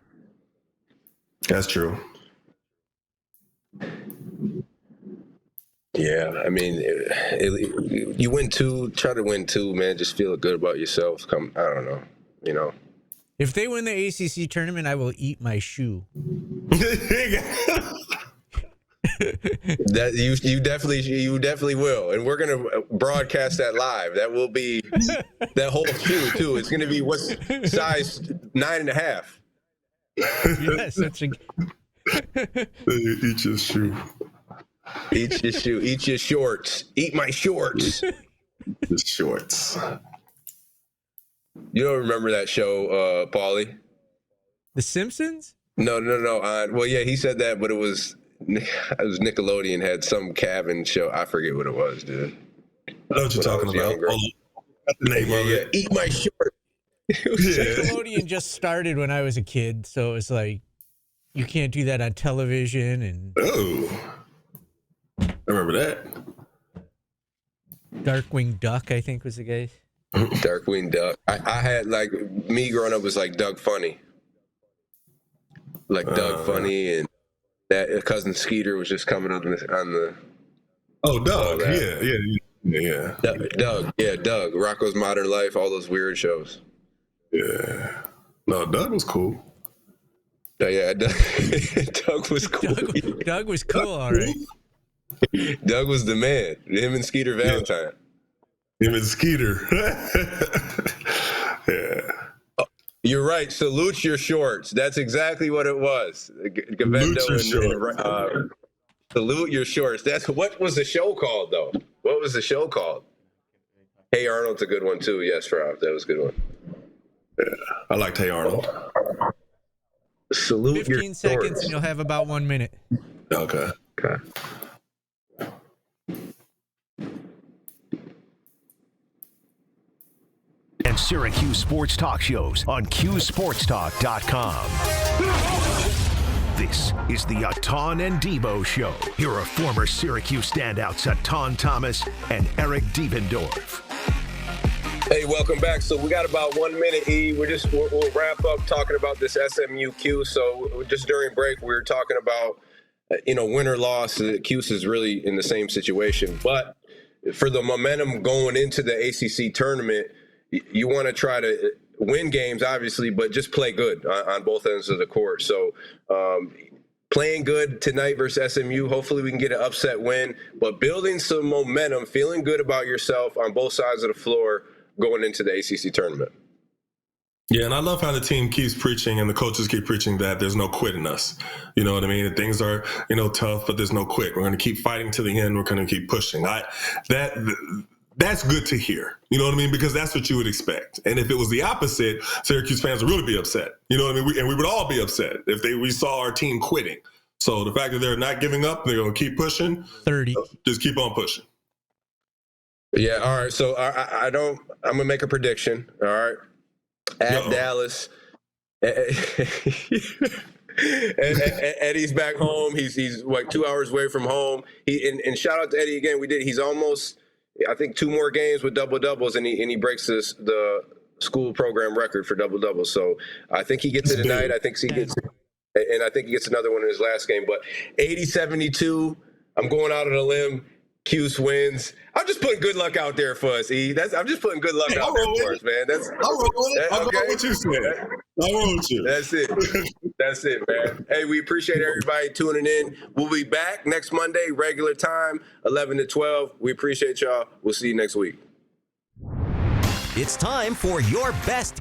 That's true. Yeah, I mean, you win 2, try to win 2, man. Just feel good about yourself. I don't know, If they win the ACC tournament, I will eat my shoe. That you definitely will, and we're gonna broadcast that live. That will be that whole shoe too. It's gonna be what's size 9.5. Yes, that's a. Eat your shoe. Eat your shoe. Eat your shorts. Eat my shorts. The shorts. You don't remember that show, Paulie? The Simpsons? No. Well, yeah, he said that, but it was Nickelodeon had some cabin show. I forget what it was, dude. I know what you're talking about. That's the name of it. Eat my shorts. Nickelodeon just started when I was a kid, so it's like you can't do that on television. And I remember that. Darkwing Duck, I think, was the guy. Darkwing Duck. I had me growing up was like Doug Funny, Doug Funny, and that cousin Skeeter was just coming on the. Oh, Doug. Yeah. Doug. Rocco's Modern Life, all those weird shows. Yeah. No, Doug was cool. Yeah, Doug was cool. Doug was cool, all right. Doug was the man. Him and Skeeter Valentine. Him and Skeeter. Yeah. Oh, you're right. Salute your shorts. That's exactly what it was. Salute your shorts. That's what was the show called, though? What was the show called? Hey Arnold's a good one too. Yes, Rob, that was a good one. Yeah, I liked Hey Arnold. Salute 15 your seconds, shorts. and you'll have about 1 minute. Okay. And Syracuse sports talk shows on QSportsTalk.com. This is the Etan and Devo Show. Here are former Syracuse standouts Etan Thomas and Eric Devendorf. Hey, welcome back. So we got about 1 minute, E. We'll wrap up talking about this SMU Q. So just during break, we were talking about, win or loss. Cuse is really in the same situation. But for the momentum going into the ACC tournament, you want to try to win games, obviously, but just play good on both ends of the court. So playing good tonight versus SMU. Hopefully we can get an upset win, but building some momentum, feeling good about yourself on both sides of the floor going into the ACC tournament. Yeah, and I love how the team keeps preaching and the coaches keep preaching that there's no quit in us. You know what I mean? Things are, tough, but there's no quit. We're going to keep fighting to the end. We're going to keep pushing. That's good to hear. You know what I mean? Because that's what you would expect. And if it was the opposite, Syracuse fans would really be upset. You know what I mean? And we would all be upset if we saw our team quitting. So the fact that they're not giving up, they're going to keep pushing. 30. Just keep on pushing. Yeah. All right. So I'm going to make a prediction. All right. At Dallas. Eddie's back home. He's like 2 hours away from home. And shout out to Eddie again. He's almost, I think, 2 more games with double-doubles, and he breaks the school program record for double-doubles. So I think he gets it tonight. I think he gets another one in his last game. But 80-72, I'm going out on a limb. Cuse wins. I'm just putting good luck out there for us, E. I'm just putting good luck out there for us, man. I'll roll with it. I'll go with you, Smith. I'll roll with you. That's it. That's it, man. Hey, we appreciate everybody tuning in. We'll be back next Monday, regular time, 11 to 12. We appreciate y'all. We'll see you next week. It's time for your best